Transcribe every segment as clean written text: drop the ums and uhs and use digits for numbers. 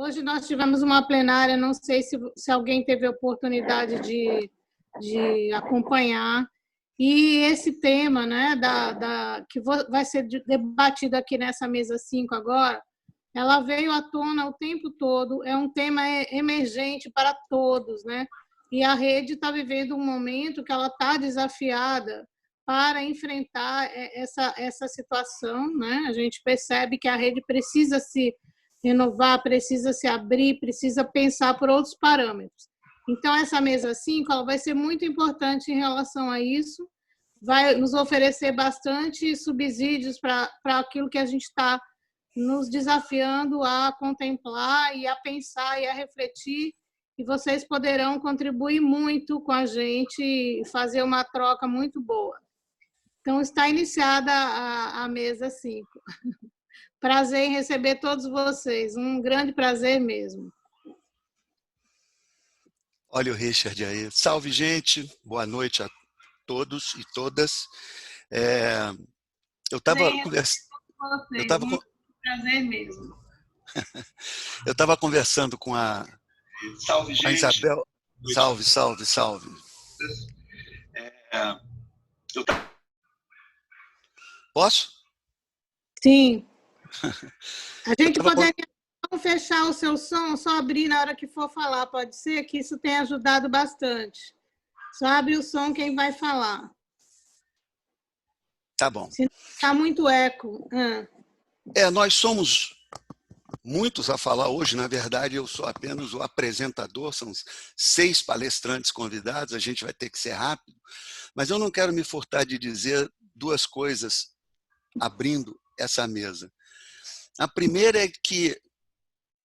Hoje nós tivemos uma plenária, não sei se alguém teve a oportunidade de acompanhar, e esse tema, né, que vai ser debatido aqui nessa mesa 5 agora, ela veio à tona o tempo todo, é um tema emergente para todos, né? E a rede está vivendo um momento que ela está desafiada para enfrentar essa situação, né? A gente percebe que a rede precisa se renovar, precisa se abrir, precisa pensar por outros parâmetros. Então, essa mesa 5 ela vai ser muito importante em relação a isso, vai nos oferecer bastante subsídios para aquilo que a gente está nos desafiando a contemplar e a pensar e a refletir, e vocês poderão contribuir muito com a gente e fazer uma troca muito boa. Então, está iniciada a mesa 5. Prazer em receber todos vocês, um grande prazer mesmo. Olha o Richard aí. Salve, gente. Boa noite a todos e todas. Eu estava conversando. Prazer mesmo. Eu estava conversando com a Isabel. Salve, salve, salve. Posso? Sim. A gente poderia fechar o seu som, só abrir na hora que for falar, pode ser? Que isso tem ajudado bastante. Só abre o som quem vai falar. Tá bom. Se não está muito eco. Nós somos muitos a falar hoje. Na verdade, eu sou apenas o apresentador, são 6 palestrantes convidados, a gente vai ter que ser rápido, mas eu não quero me furtar de dizer 2 coisas abrindo essa mesa. A primeira é que,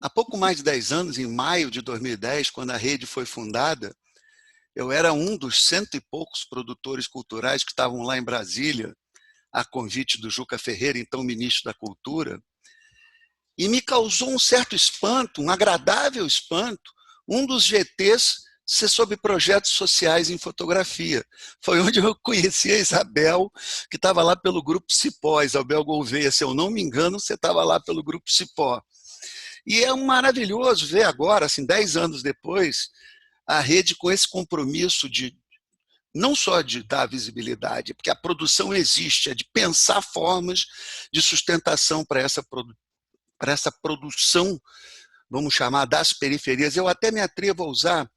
há pouco mais de 10 anos, em maio de 2010, quando a rede foi fundada, eu era um dos 100 e poucos produtores culturais que estavam lá em Brasília, a convite do Juca Ferreira, então ministro da Cultura, e me causou um certo espanto, um agradável espanto, um dos GTs ser sobre projetos sociais em fotografia. Foi onde eu conheci a Isabel, que estava lá pelo Grupo Cipó. Isabel Gouveia, se eu não me engano, você estava lá pelo Grupo Cipó. E é maravilhoso ver agora, assim, 10 anos depois, a rede com esse compromisso de não só de dar visibilidade, porque a produção existe, é de pensar formas de sustentação para essa produção, vamos chamar, das periferias. Eu até me atrevo a usar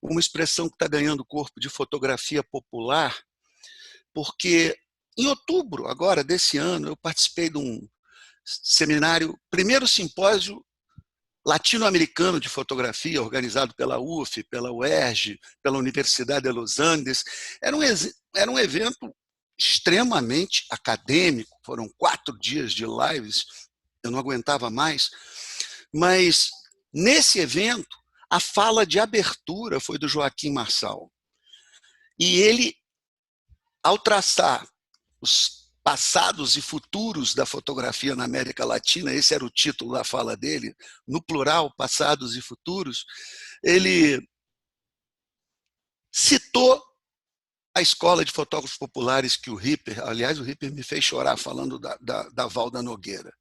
uma expressão que está ganhando corpo de fotografia popular, porque em outubro, agora, desse ano, eu participei de um seminário, primeiro simpósio latino-americano de fotografia, organizado pela UF, pela UERJ, pela Universidade de Los Andes. Era um evento extremamente acadêmico, foram 4 dias de lives, eu não aguentava mais, mas nesse evento, a fala de abertura foi do Joaquim Marçal. E ele, ao traçar os passados e futuros da fotografia na América Latina, esse era o título da fala dele, no plural, passados e futuros, ele citou a escola de fotógrafos populares que o Ripper, aliás, o Ripper me fez chorar falando da Valda Nogueira.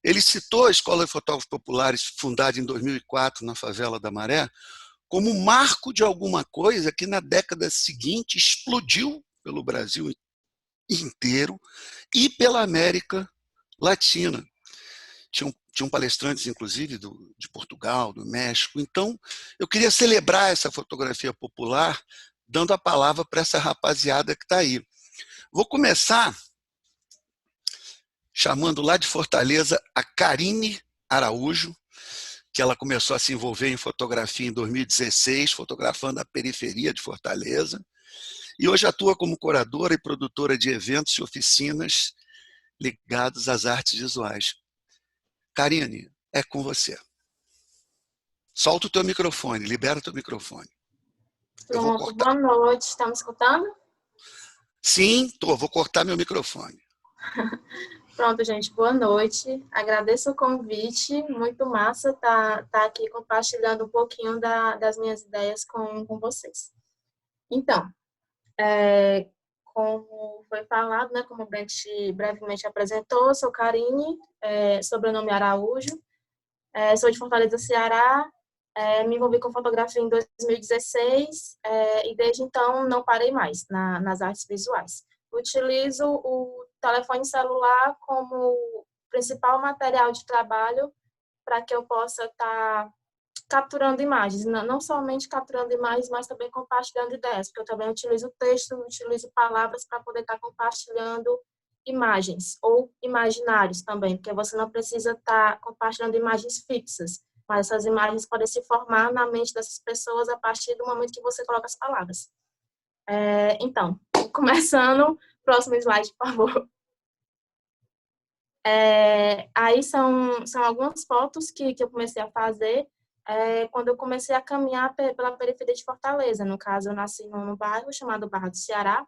Ele citou a escola de fotógrafos populares fundada em 2004 na favela da Maré como marco de alguma coisa que na década seguinte explodiu pelo Brasil inteiro e pela América Latina. Tinham palestrantes, inclusive, de Portugal, do México. Então, eu queria celebrar essa fotografia popular, dando a palavra para essa rapaziada que está aí. Vou começar chamando lá de Fortaleza a Karine Araújo, que ela começou a se envolver em fotografia em 2016, fotografando a periferia de Fortaleza, e hoje atua como curadora e produtora de eventos e oficinas ligados às artes visuais. Karine, é com você. Solta o teu microfone, libera o teu microfone. Pronto, boa noite. Está me escutando? Sim, vou cortar meu microfone. Pronto, gente, boa noite. Agradeço o convite, muito massa estar aqui compartilhando um pouquinho das minhas ideias com vocês. Então, como foi falado, né, como o Brent brevemente apresentou, sou Karine, sobrenome Araújo. Sou de Fortaleza, Ceará. Me envolvi com fotografia em 2016 e desde então não parei mais nas artes visuais. Utilizo o telefone celular como principal material de trabalho para que eu possa estar capturando imagens, não somente capturando imagens, mas também compartilhando ideias, porque eu também utilizo texto, utilizo palavras para poder estar compartilhando imagens ou imaginários também, porque você não precisa estar compartilhando imagens fixas, mas essas imagens podem se formar na mente dessas pessoas a partir do momento que você coloca as palavras. Então, começando, próximo slide, por favor. Aí são algumas fotos que eu comecei a fazer quando eu comecei a caminhar pela periferia de Fortaleza. No caso, eu nasci num bairro chamado Barra do Ceará.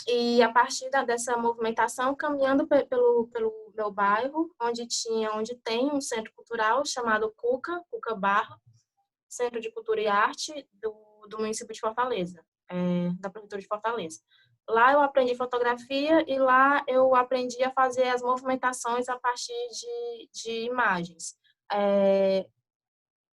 E a partir dessa movimentação, caminhando pelo meu bairro, onde tem um centro cultural chamado Cuca Barra, Centro de Cultura e Arte do município de Fortaleza, da prefeitura de Fortaleza. Lá eu aprendi fotografia e lá eu aprendi a fazer as movimentações a partir de imagens.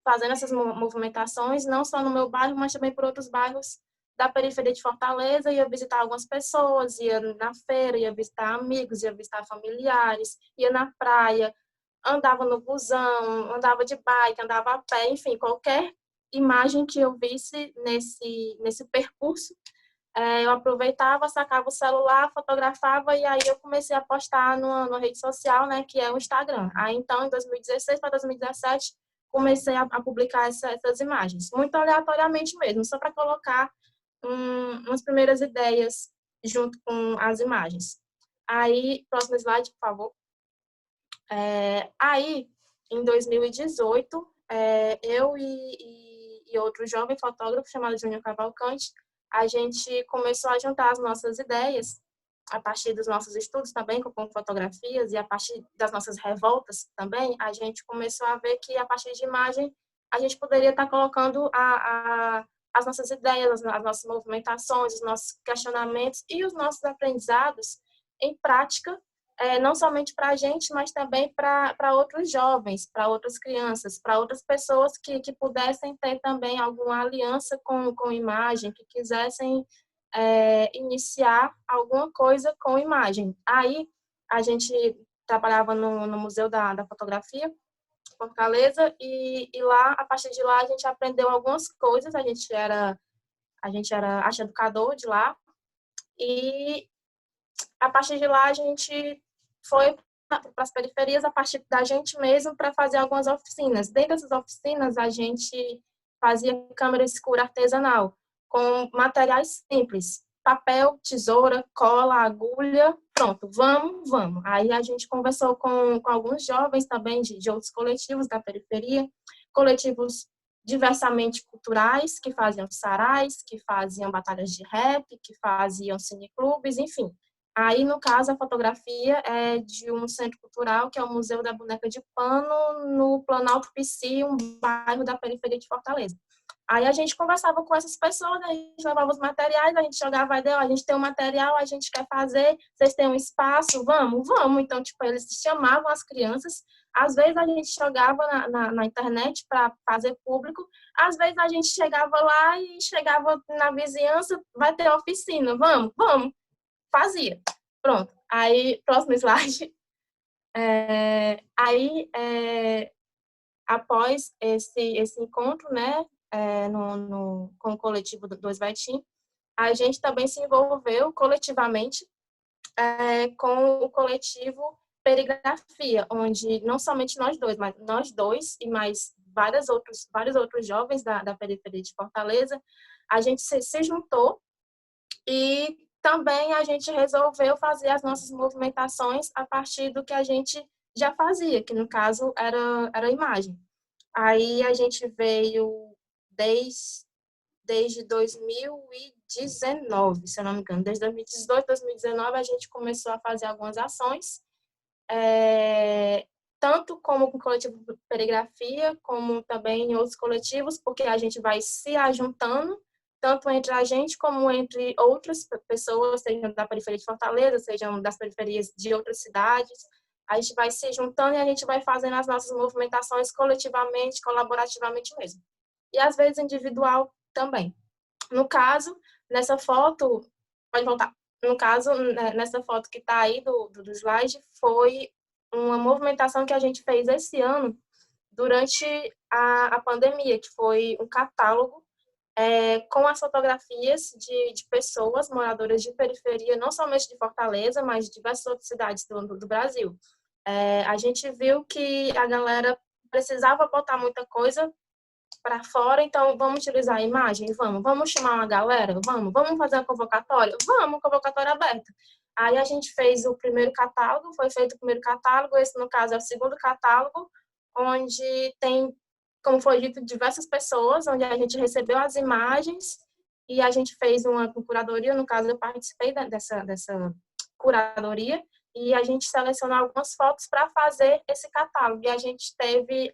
Fazendo essas movimentações, não só no meu bairro, mas também por outros bairros da periferia de Fortaleza, ia visitar algumas pessoas, ia na feira, ia visitar amigos, ia visitar familiares, ia na praia, andava no busão, andava de bike, andava a pé, enfim, qualquer imagem que eu visse nesse percurso, eu aproveitava, sacava o celular, fotografava e aí eu comecei a postar numa rede social, né, que é o Instagram. Aí então, em 2016 para 2017, comecei a publicar essas imagens, muito aleatoriamente mesmo, só para colocar umas primeiras ideias junto com as imagens. Aí, próximo slide, por favor. Aí, em 2018, eu e outro jovem fotógrafo chamado Júnior Cavalcante, a gente começou a juntar as nossas ideias a partir dos nossos estudos também com fotografias e a partir das nossas revoltas também, a gente começou a ver que a partir de imagem a gente poderia estar colocando as nossas ideias, as nossas movimentações, os nossos questionamentos e os nossos aprendizados em prática, não somente para a gente, mas também para outros jovens, para outras crianças, para outras pessoas que pudessem ter também alguma aliança com imagem, que quisessem iniciar alguma coisa com imagem. Aí, a gente trabalhava no Museu da Fotografia, Fortaleza, e lá, a partir de lá, a gente aprendeu algumas coisas, a gente era arte educador de lá, e a partir de lá a gente foi para as periferias a partir da gente mesmo para fazer algumas oficinas. Dentro dessas oficinas a gente fazia câmera escura artesanal com materiais simples, papel, tesoura, cola, agulha, pronto, vamos. Aí a gente conversou com alguns jovens também de outros coletivos da periferia, coletivos diversamente culturais, que faziam sarais, que faziam batalhas de rap, que faziam cineclubes, enfim. Aí, no caso, a fotografia é de um centro cultural, que é o Museu da Boneca de Pano, no Planalto Pici, um bairro da periferia de Fortaleza. Aí a gente conversava com essas pessoas, a gente levava os materiais, a gente jogava a ideia, a gente tem um material, a gente quer fazer, vocês têm um espaço, vamos. Então, tipo, eles chamavam as crianças, às vezes a gente jogava na internet para fazer público, às vezes a gente chegava lá e chegava na vizinhança, vai ter oficina, vamos. Fazia. Pronto. Aí, próximo slide. Após esse encontro, né, com o coletivo do Dois Vaitim, a gente também se envolveu coletivamente com o coletivo Perigrafia, onde não somente nós dois, mas nós dois e mais vários outros jovens da periferia de Fortaleza, a gente se juntou e também a gente resolveu fazer as nossas movimentações a partir do que a gente já fazia, que no caso era a imagem. Aí a gente veio desde 2019, se eu não me engano. Desde 2018, 2019, a gente começou a fazer algumas ações, tanto como com o coletivo Perigrafia, como também em outros coletivos, porque a gente vai se ajuntando, tanto entre a gente como entre outras pessoas, sejam da periferia de Fortaleza, sejam das periferias de outras cidades, A gente vai se juntando e a gente vai fazendo as nossas movimentações coletivamente, colaborativamente mesmo. E às vezes individual também. No caso, nessa foto, pode voltar. No caso, nessa foto que está aí do slide, foi uma movimentação que a gente fez esse ano durante a pandemia, que foi um catálogo com as fotografias de pessoas moradoras de periferia, não somente de Fortaleza, mas de diversas outras cidades do Brasil. A gente viu que a galera precisava botar muita coisa para fora, então vamos utilizar a imagem? Vamos chamar uma galera? Vamos fazer uma convocatória? Vamos, convocatória aberta. Aí a gente fez o primeiro catálogo, foi feito o primeiro catálogo, esse no caso é o segundo catálogo, onde tem, como foi dito, diversas pessoas, onde a gente recebeu as imagens e a gente fez uma curadoria, no caso eu participei dessa curadoria, e a gente selecionou algumas fotos para fazer esse catálogo, e a gente teve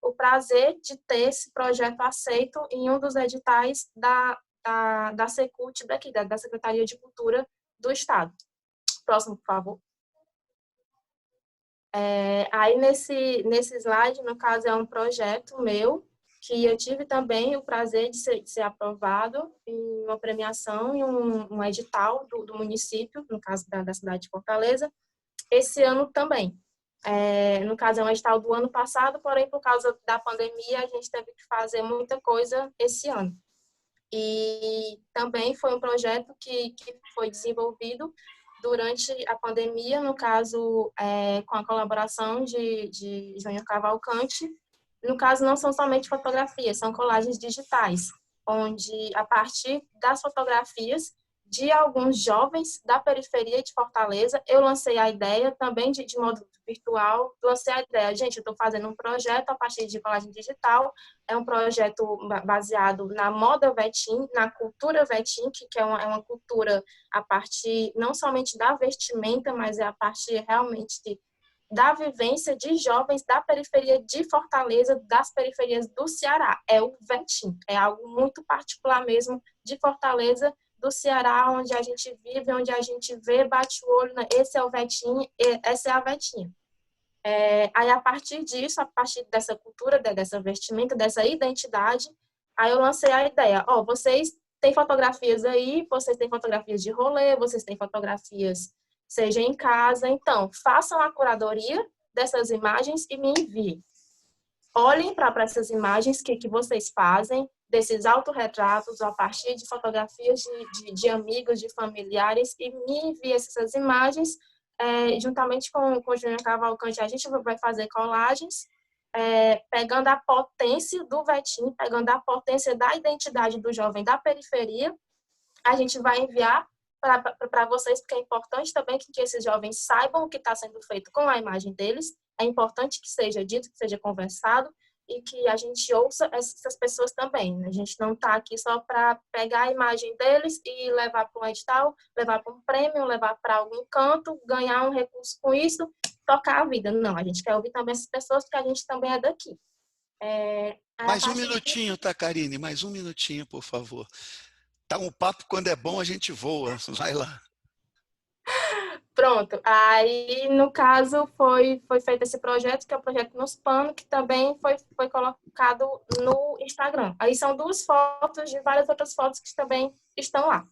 o prazer de ter esse projeto aceito em um dos editais da Secult daqui, da Secretaria de Cultura do Estado. Próximo, por favor. Aí, nesse slide, no caso, é um projeto meu, que eu tive também o prazer de ser aprovado em uma premiação, em um edital do município, no caso da cidade de Fortaleza, esse ano também. No caso, é um edital do ano passado, porém, por causa da pandemia, a gente teve que fazer muita coisa esse ano. E também foi um projeto que foi desenvolvido durante a pandemia, no caso, com a colaboração de Júnior Cavalcante. No caso, não são somente fotografias, são colagens digitais, onde, a partir das fotografias de alguns jovens da periferia de Fortaleza, eu lancei a ideia também de modo virtual, lancei a ideia, gente, eu estou fazendo um projeto a partir de colagem digital, é um projeto baseado na moda Vetim, na cultura Vetim, que é uma cultura a partir não somente da vestimenta, mas é a partir realmente da vivência de jovens da periferia de Fortaleza, das periferias do Ceará. É o Vetim, é algo muito particular mesmo de Fortaleza, do Ceará, onde a gente vive, onde a gente vê, bate o olho, né? Esse é o Vetim, essa é a Vetinha. Aí, a partir disso, a partir dessa cultura, dessa vestimenta, dessa identidade, aí eu lancei a ideia, vocês têm fotografias aí, vocês têm fotografias de rolê, vocês têm fotografias, seja em casa, então, façam a curadoria dessas imagens e me enviem. Olhem para essas imagens que vocês fazem, desses autorretratos a partir de fotografias de amigos, de familiares, e me enviem essas imagens, juntamente com o Júnior Cavalcante, a gente vai fazer colagens, pegando a potência do Vetim, pegando a potência da identidade do jovem da periferia, a gente vai enviar para vocês, porque é importante também que esses jovens saibam o que está sendo feito com a imagem deles, é importante que seja dito, que seja conversado, e que a gente ouça essas pessoas também. A gente não está aqui só para pegar a imagem deles e levar para um edital, levar para um prêmio, levar para algum canto, ganhar um recurso com isso, tocar a vida. Não, a gente quer ouvir também essas pessoas, porque a gente também é daqui. Mais um minutinho, tá, Karine? Mais um minutinho, por favor. Tá um papo, quando é bom, a gente voa. Vai lá. Pronto. Aí, no caso, foi feito esse projeto, que é o projeto Nos Pano, que também foi colocado no Instagram. Aí são 2 fotos de várias outras fotos que também estão lá.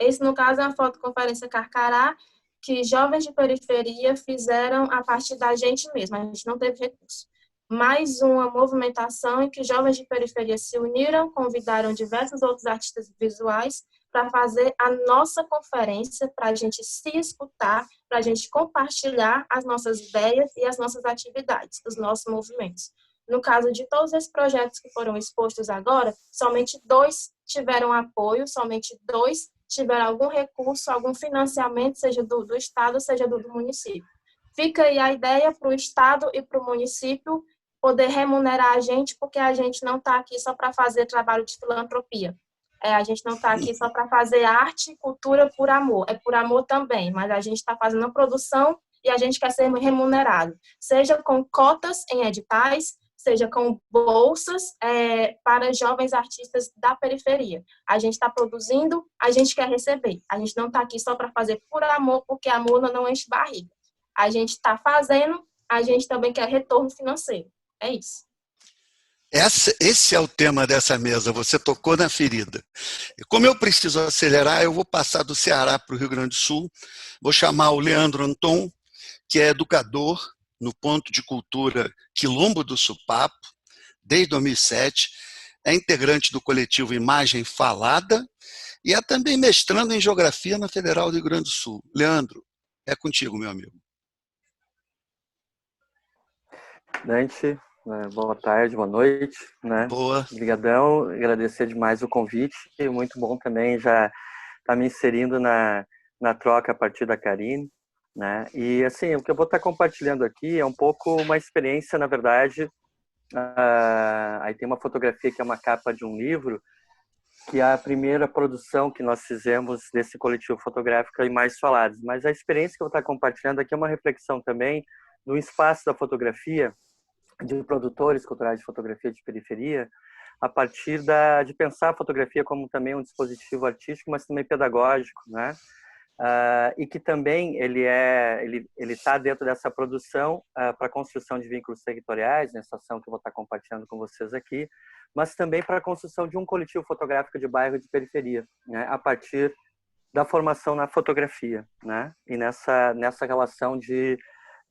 Esse, no caso, é uma fotoconferência Carcará, que jovens de periferia fizeram a partir da gente mesma. A gente não teve recurso. Mais uma movimentação em que jovens de periferia se uniram, convidaram diversos outros artistas visuais para fazer a nossa conferência, para a gente se escutar, para a gente compartilhar as nossas ideias e as nossas atividades, os nossos movimentos. No caso de todos esses projetos que foram expostos agora, somente 2 tiveram apoio, somente 2 tiveram algum recurso, algum financiamento, seja do Estado, seja do município. Fica aí a ideia para o Estado e para o município poder remunerar a gente, porque a gente não está aqui só para fazer trabalho de filantropia. A gente não está aqui só para fazer arte e cultura por amor. É por amor também, mas a gente está fazendo a produção e a gente quer ser remunerado. Seja com cotas em editais, seja com bolsas para jovens artistas da periferia. A gente está produzindo, a gente quer receber. A gente não está aqui só para fazer por amor, porque amor não enche barriga. A gente está fazendo, a gente também quer retorno financeiro. É isso. Esse é o tema dessa mesa, você tocou na ferida. Como eu preciso acelerar, eu vou passar do Ceará para o Rio Grande do Sul, vou chamar o Leandro Anton, que é educador no Ponto de Cultura Quilombo do Supapo, desde 2007, é integrante do coletivo Imagem Falada e é também mestrando em Geografia na Federal do Rio Grande do Sul. Leandro, é contigo, meu amigo. Dante, boa tarde, boa noite. Boa. Obrigadão, agradecer demais o convite. Muito bom também já estar me inserindo na troca a partir da Karine. E assim, o que eu vou estar compartilhando aqui é um pouco uma experiência, na verdade. Aí tem uma fotografia que é uma capa de um livro, que é a primeira produção que nós fizemos desse coletivo fotográfico Imagens Faladas. Mas a experiência que eu vou estar compartilhando aqui é uma reflexão também no espaço da fotografia, de produtores culturais de fotografia de periferia, a partir de pensar a fotografia como também um dispositivo artístico, mas também pedagógico, e que também ele está dentro dessa produção para a construção de vínculos territoriais, nessa ação que eu vou estar compartilhando com vocês aqui, mas também para a construção de um coletivo fotográfico de bairro de periferia, a partir da formação na fotografia, e nessa relação de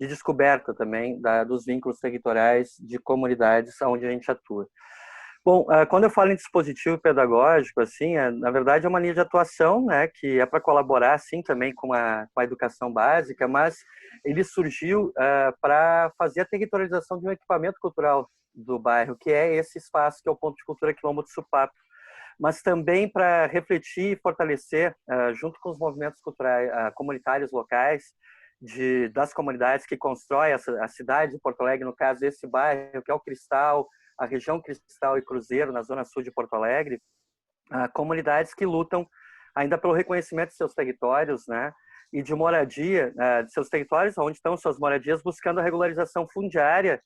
descoberta também dos vínculos territoriais de comunidades onde a gente atua. Bom, quando eu falo em dispositivo pedagógico, assim, na verdade é uma linha de atuação, que é para colaborar, assim, também com a educação básica, mas ele surgiu para fazer a territorialização de um equipamento cultural do bairro, que é esse espaço que é o Ponto de Cultura Quilombo do Supapo, mas também para refletir e fortalecer, junto com os movimentos culturais comunitários locais, das comunidades que constroem a cidade de Porto Alegre, no caso esse bairro, que é o Cristal, a região Cristal e Cruzeiro, na zona sul de Porto Alegre, comunidades que lutam ainda pelo reconhecimento de seus territórios, e de moradia, de seus territórios, onde estão suas moradias, buscando a regularização fundiária.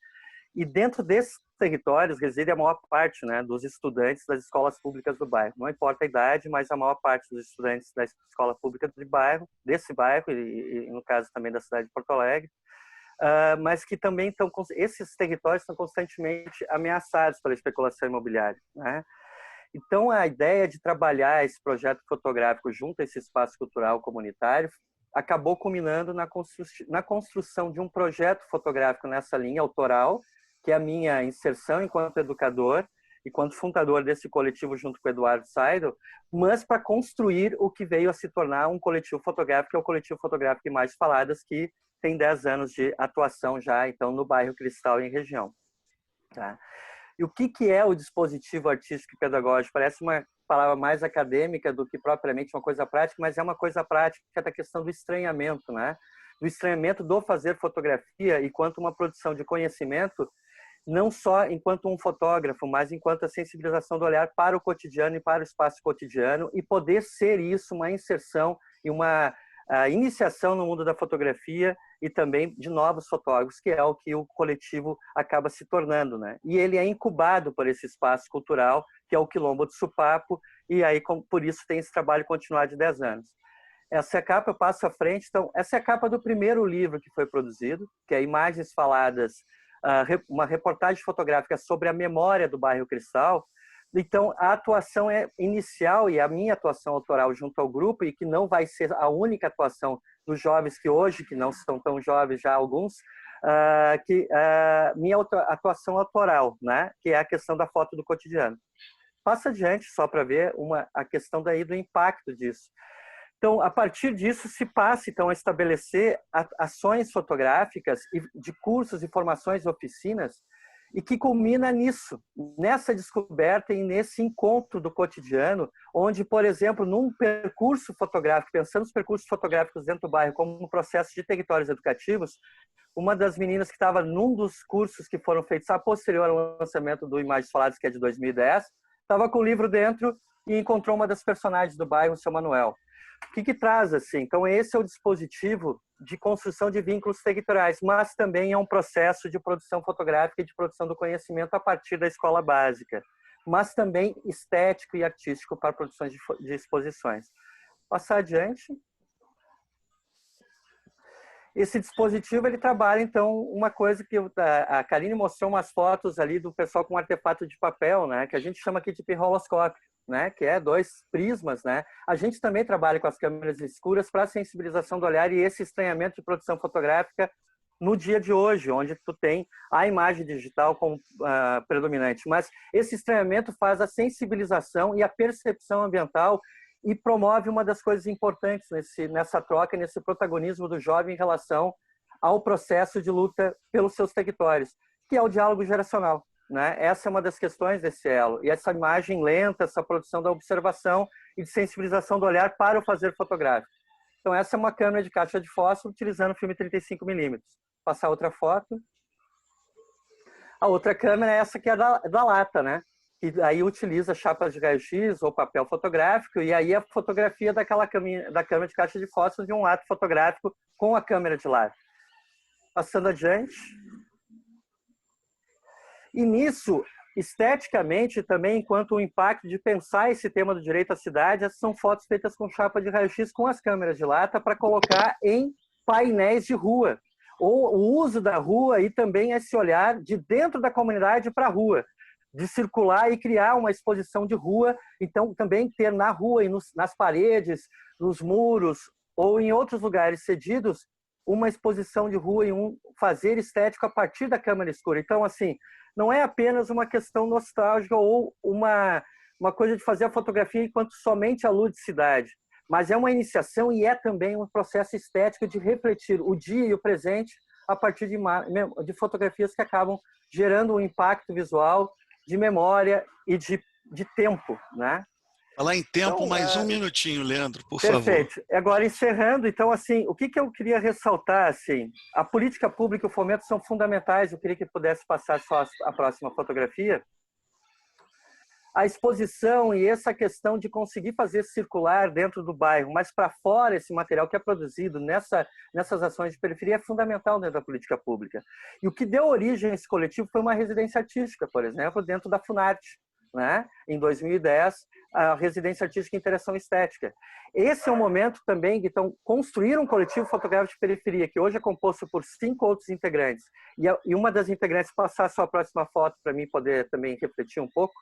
E dentro desses territórios reside a maior parte dos estudantes das escolas públicas do bairro. Não importa a idade, mas a maior parte dos estudantes da escola pública desse bairro, e no caso também da cidade de Porto Alegre, mas que também esses territórios estão constantemente ameaçados pela especulação imobiliária. Então, a ideia de trabalhar esse projeto fotográfico junto a esse espaço cultural comunitário acabou culminando na construção de um projeto fotográfico nessa linha autoral, que é a minha inserção enquanto educador, enquanto fundador desse coletivo junto com o Eduardo Seidel, mas para construir o que veio a se tornar um coletivo fotográfico, que é o Coletivo Fotográfico Imagens Faladas, que tem 10 anos de atuação já, então, no bairro Cristal e em região. E o que é o dispositivo artístico e pedagógico? Parece uma palavra mais acadêmica do que propriamente uma coisa prática, mas é uma coisa prática da questão do estranhamento, do estranhamento do fazer fotografia enquanto uma produção de conhecimento, não só enquanto um fotógrafo, mas enquanto a sensibilização do olhar para o cotidiano e para o espaço cotidiano, e poder ser isso uma inserção e uma iniciação no mundo da fotografia e também de novos fotógrafos, que é o que o coletivo acaba se tornando, E ele é incubado por esse espaço cultural, que é o Quilombo do Supapo, e aí por isso tem esse trabalho continuado de 10 anos. Essa é a capa, eu passo à frente. Então, essa é a capa do primeiro livro que foi produzido, que é Imagens Faladas, uma reportagem fotográfica sobre a memória do bairro Cristal. Então, a atuação inicial e a minha atuação autoral junto ao grupo, e que não vai ser a única atuação dos jovens que hoje, que não são tão jovens já alguns, minha atuação autoral, que é a questão da foto do cotidiano. Passa adiante só para ver a questão daí do impacto disso. Então, a partir disso, se passa então a estabelecer ações fotográficas de cursos e formações e oficinas, e que culmina nisso, nessa descoberta e nesse encontro do cotidiano, onde, por exemplo, num percurso fotográfico, pensando nos percursos fotográficos dentro do bairro como um processo de territórios educativos, uma das meninas que estava num dos cursos que foram feitos a posterior ao lançamento do Imagens Faladas, que é de 2010, estava com o livro dentro e encontrou uma das personagens do bairro, o seu Manuel. O que traz, assim? Então, esse é o dispositivo de construção de vínculos territoriais, mas também é um processo de produção fotográfica e de produção do conhecimento a partir da escola básica, mas também estético e artístico para produções de exposições. Passar adiante. Esse dispositivo, ele trabalha, então, uma coisa que a Karine mostrou umas fotos ali do pessoal com um artefato de papel, né, que a gente chama aqui de pirroloscópio, né, que é 2 prismas, né. A gente também trabalha com as câmeras escuras para sensibilização do olhar e esse estranhamento de produção fotográfica no dia de hoje, onde tu tem a imagem digital como predominante. Mas esse estranhamento faz a sensibilização e a percepção ambiental e promove uma das coisas importantes nessa troca, nesse protagonismo do jovem em relação ao processo de luta pelos seus territórios, que é o diálogo geracional, né? Essa é uma das questões desse elo. E essa imagem lenta, essa produção da observação e de sensibilização do olhar para o fazer fotográfico. Então, essa é uma câmera de caixa de fósforo utilizando filme 35mm. Passar outra foto. A outra câmera é essa que é da lata, né? Que aí utiliza chapas de raio-x ou papel fotográfico, e aí a fotografia da câmera de caixa de fósforo de um ato fotográfico com a câmera de lado. Passando adiante. E nisso, esteticamente, também, enquanto o impacto de pensar esse tema do direito à cidade, essas são fotos feitas com chapa de raio-x com as câmeras de lata para colocar em painéis de rua, ou o uso da rua e também esse olhar de dentro da comunidade para a rua, de circular e criar uma exposição de rua, então também ter na rua e nas paredes, nos muros ou em outros lugares cedidos, uma exposição de rua e um fazer estético a partir da câmera escura. Então, assim, não é apenas uma questão nostálgica ou uma coisa de fazer a fotografia enquanto somente a ludicidade, mas é uma iniciação e é também um processo estético de refletir o dia e o presente a partir de fotografias que acabam gerando um impacto visual de memória e de tempo, né? Falar em tempo, então, mais um minutinho, Leandro, por favor. Perfeito. Agora, encerrando, então, assim, o que eu queria ressaltar, assim, a política pública e o fomento são fundamentais, eu queria que pudesse passar só a próxima fotografia. A exposição e essa questão de conseguir fazer circular dentro do bairro, mas para fora esse material que é produzido nessas ações de periferia é fundamental dentro da política pública. E o que deu origem a esse coletivo foi uma residência artística, por exemplo, dentro da Funarte, né? Em 2010, a residência artística em interação estética. Esse é um momento também que então, construir um coletivo fotográfico de periferia, que hoje é composto por 5 outros integrantes, e uma das integrantes passar a sua próxima foto para mim poder também refletir um pouco,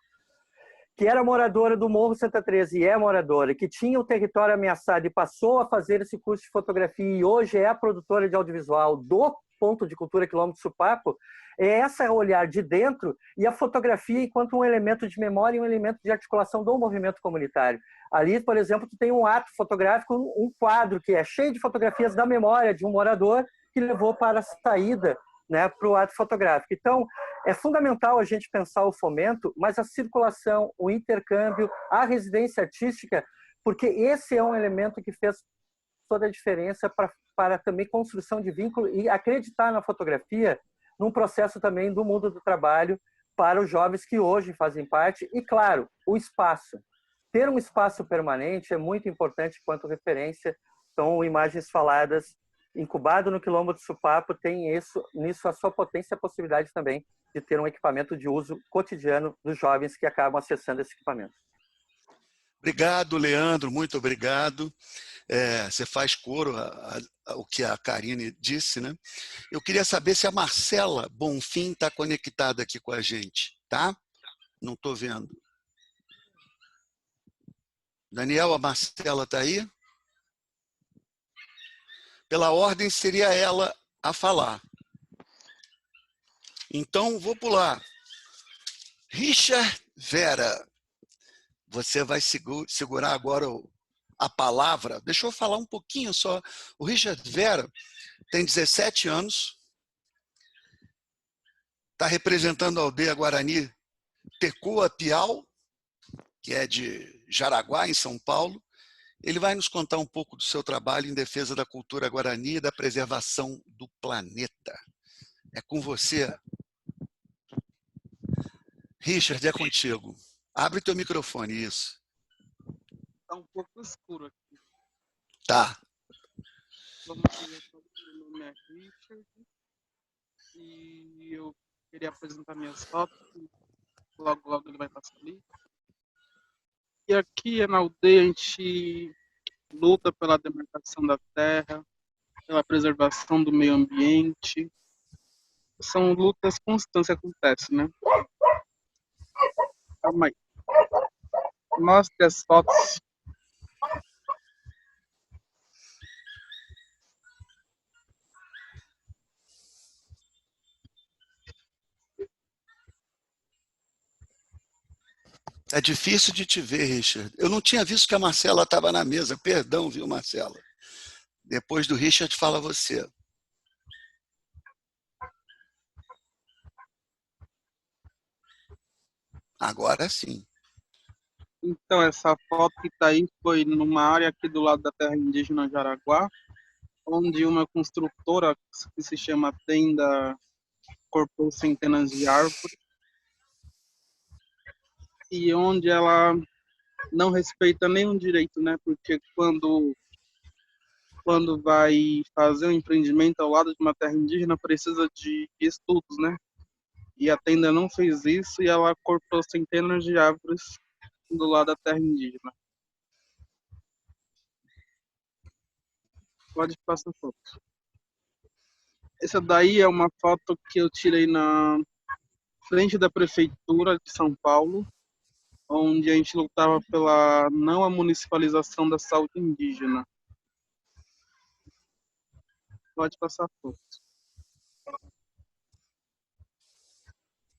que era moradora do Morro Santa Teresa e é moradora, que tinha o território ameaçado e passou a fazer esse curso de fotografia e hoje é a produtora de audiovisual do Ponto de Cultura Quilômetro Supapo, é esse olhar de dentro e a fotografia enquanto um elemento de memória e um elemento de articulação do movimento comunitário. Ali, por exemplo, tu tem um ato fotográfico, um quadro que é cheio de fotografias da memória de um morador que levou para a saída, né, para o ato fotográfico. Então, é fundamental a gente pensar o fomento, mas a circulação, o intercâmbio, a residência artística, porque esse é um elemento que fez toda a diferença para também construção de vínculo e acreditar na fotografia num processo também do mundo do trabalho para os jovens que hoje fazem parte. E, claro, o espaço. Ter um espaço permanente é muito importante quanto referência. Então, Imagens Faladas, incubado no Quilombo do Supapo, tem nisso a sua potência e a possibilidade também de ter um equipamento de uso cotidiano dos jovens que acabam acessando esse equipamento. Obrigado, Leandro, muito obrigado. Você faz coro ao que a Karine disse, né? Eu queria saber se a Marcela Bonfim está conectada aqui com a gente, tá? Não estou vendo. Daniel, a Marcela está aí? Pela ordem, seria ela a falar. Então, vou pular. Richard Vera, você vai segurar agora a palavra. Deixa eu falar um pouquinho só. O Richard Vera tem 17 anos, está representando a aldeia Guarani Tecua Piau, que é de Jaraguá, em São Paulo. Ele vai nos contar um pouco do seu trabalho em defesa da cultura guarani e da preservação do planeta. É com você. Richard, é contigo. Abre teu microfone, isso. um pouco escuro aqui. Tá. Vamos ver, meu nome é Richard e eu queria apresentar minhas fotos. Logo, logo ele vai passar ali. E aqui na aldeia a gente luta pela demarcação da terra, pela preservação do meio ambiente. São lutas constantes que acontecem, né? Calma aí. Mostre as fotos. É difícil de te ver, Richard. Eu não tinha visto que a Marcela estava na mesa. Perdão, viu, Marcela? Depois do Richard, fala você. Agora sim. Então, essa foto que está aí foi numa área aqui do lado da terra indígena Jaraguá, onde uma construtora que se chama Tenda cortou centenas de árvores e onde ela não respeita nenhum direito, né? Porque quando vai fazer um empreendimento ao lado de uma terra indígena, precisa de estudos, né? E a Tenda não fez isso e ela cortou centenas de árvores do lado da terra indígena. Pode passar a foto. Essa daí é uma foto que eu tirei na frente da prefeitura de São Paulo, onde a gente lutava pela não municipalização da saúde indígena. Pode passar a foto.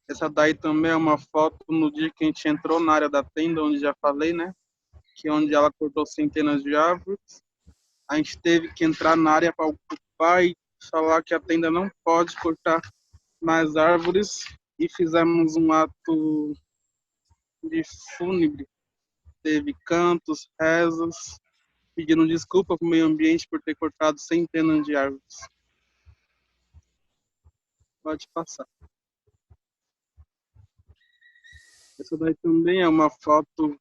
Essa daí também é uma foto no dia que a gente entrou na área da tenda, onde já falei, né? Que é onde ela cortou centenas de árvores. A gente teve que entrar na área para ocupar e falar que a tenda não pode cortar mais árvores e fizemos um ato de fúnebre. Teve cantos, rezas, pedindo desculpa para o meio ambiente por ter cortado centenas de árvores. Pode passar. Essa daí também é uma foto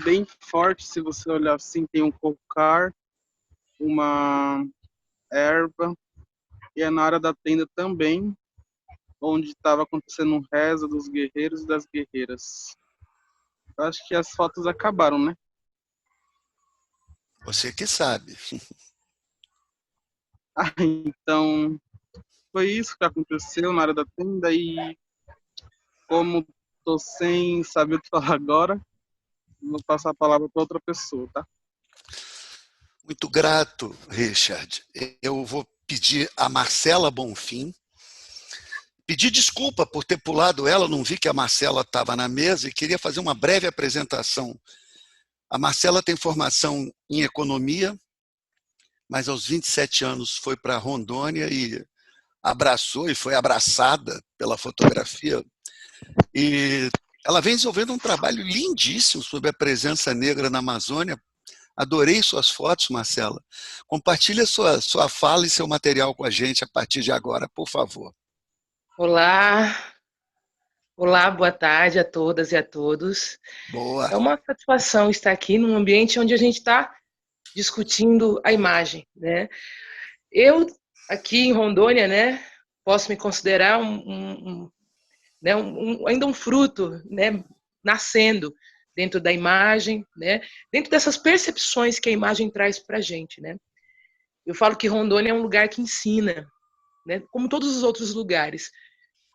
bem forte, se você olhar assim, tem um cocar, uma erva, e é na área da tenda também, onde estava acontecendo um reza dos guerreiros e das guerreiras. Eu acho que as fotos acabaram, né? Você que sabe. Então, foi isso que aconteceu na área da tenda e como estou sem saber o que falar agora, vou passar a palavra para outra pessoa, tá? Muito grato, Richard. Eu vou pedir a Marcela Bonfim. Pedir desculpa por ter pulado ela, não vi que a Marcela estava na mesa e queria fazer uma breve apresentação. A Marcela tem formação em economia, mas aos 27 anos foi para Rondônia e abraçou e foi abraçada pela fotografia. E ela vem desenvolvendo um trabalho lindíssimo sobre a presença negra na Amazônia. Adorei suas fotos, Marcela. Compartilhe sua fala e seu material com a gente a partir de agora, por favor. Olá, olá, boa tarde a todas e a todos. Boa. É uma satisfação estar aqui num ambiente onde a gente está discutindo a imagem, né? Eu, aqui em Rondônia, né, posso me considerar ainda um fruto, né, nascendo dentro da imagem, né, dentro dessas percepções que a imagem traz para a gente, né? Eu falo que Rondônia é um lugar que ensina, né, como todos os outros lugares,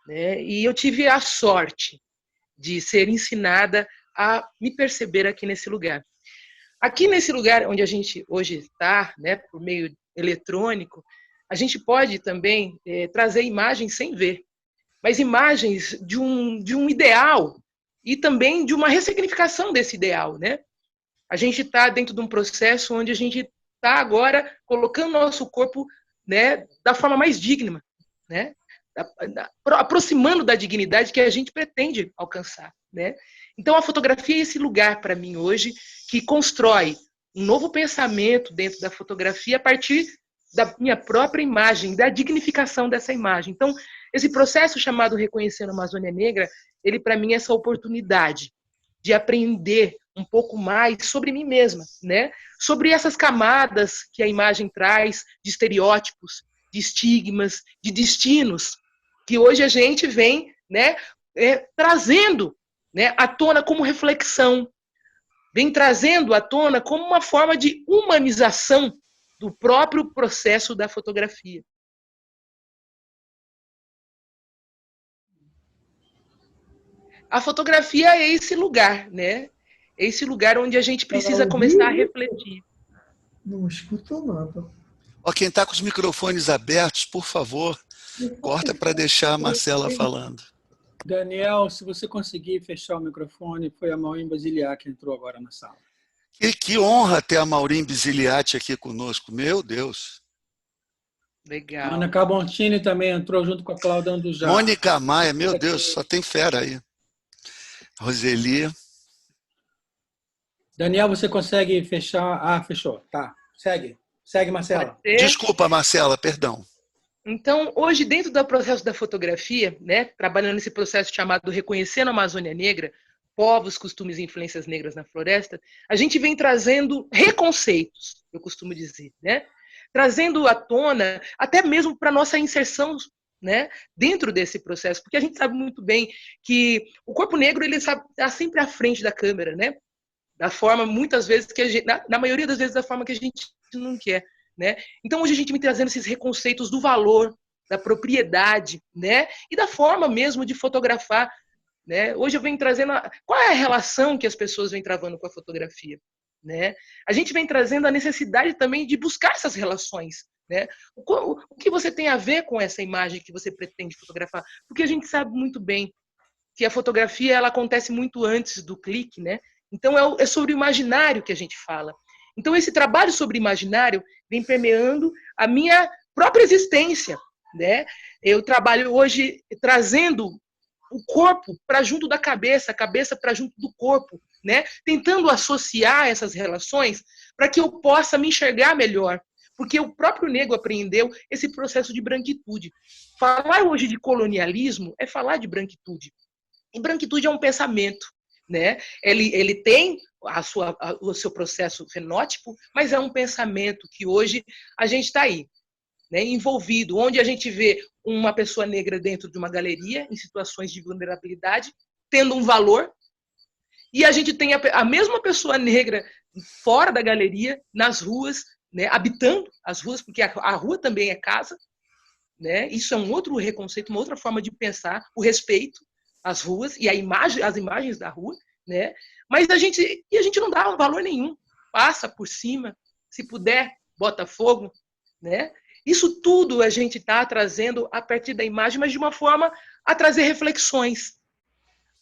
né? E eu tive a sorte de ser ensinada a me perceber aqui nesse lugar. Aqui nesse lugar onde a gente hoje está, né, por meio eletrônico, a gente pode também trazer imagens sem ver, mas imagens de um ideal e também de uma ressignificação desse ideal, né? A gente está dentro de um processo onde a gente está agora colocando nosso corpo, né, da forma mais digna, né? Aproximando da dignidade que a gente pretende alcançar, né? Então a fotografia é esse lugar para mim hoje que constrói um novo pensamento dentro da fotografia a partir da minha própria imagem, da dignificação dessa imagem. Então esse processo chamado Reconhecendo a Amazônia Negra, ele para mim é essa oportunidade de aprender um pouco mais sobre mim mesma, né? Sobre essas camadas que a imagem traz de estereótipos, de estigmas, de destinos, que hoje a gente vem, né, trazendo, né, à tona como reflexão, vem trazendo à tona como uma forma de humanização do próprio processo da fotografia. A fotografia é esse lugar, né? É esse lugar onde a gente precisa começar a refletir. Não escuto nada. Ó, quem está com os microfones abertos, por favor, corta para deixar a Marcela falando. Daniel, se você conseguir fechar o microfone, foi a Maureen Basiliati que entrou agora na sala. Que honra ter a Maureen Basiliati aqui conosco, meu Deus. Legal. Ana Cabontini também entrou junto com a Cláudia Andujá. Mônica Maia, meu Deus, só tem fera aí. Roseli. Daniel, você consegue fechar? Ah, fechou. Tá. Segue, Marcela. Desculpa, Marcela, perdão. Então, hoje, dentro do processo da fotografia, né, trabalhando nesse processo chamado Reconhecendo a Amazônia Negra, povos, costumes e influências negras na floresta, a gente vem trazendo reconceitos, eu costumo dizer, né? Trazendo à tona, até mesmo para nossa inserção, né, dentro desse processo, porque a gente sabe muito bem que o corpo negro ele está sempre à frente da câmera, né? Da forma, muitas vezes, que a gente, na maioria das vezes, da forma que a gente não quer, né? Então, hoje a gente vem trazendo esses reconceitos do valor, da propriedade, né? E da forma mesmo de fotografar, né? Hoje eu venho trazendo qual é a relação que as pessoas vêm travando com a fotografia, né? A gente vem trazendo a necessidade também de buscar essas relações, né? O que você tem a ver com essa imagem que você pretende fotografar? Porque a gente sabe muito bem que a fotografia ela acontece muito antes do clique, né? Então é sobre o imaginário que a gente fala. Então esse trabalho sobre imaginário vem permeando a minha própria existência, né? Eu trabalho hoje trazendo o corpo para junto da cabeça, a cabeça para junto do corpo, né? Tentando associar essas relações para que eu possa me enxergar melhor. Porque o próprio negro apreendeu esse processo de branquitude. Falar hoje de colonialismo é falar de branquitude. E branquitude é um pensamento, né? Ele tem o seu processo fenótipo, mas é um pensamento que hoje a gente está aí, né, envolvido, onde a gente vê uma pessoa negra dentro de uma galeria, em situações de vulnerabilidade, tendo um valor, e a gente tem a mesma pessoa negra fora da galeria, nas ruas, né, habitando as ruas, porque a rua também é casa, né? Isso é um outro reconceito, uma outra forma de pensar o respeito às ruas e as imagens da rua, né? Mas a gente não dá valor nenhum, passa por cima, se puder, bota fogo, né? Isso tudo a gente está trazendo a partir da imagem, mas de uma forma a trazer reflexões,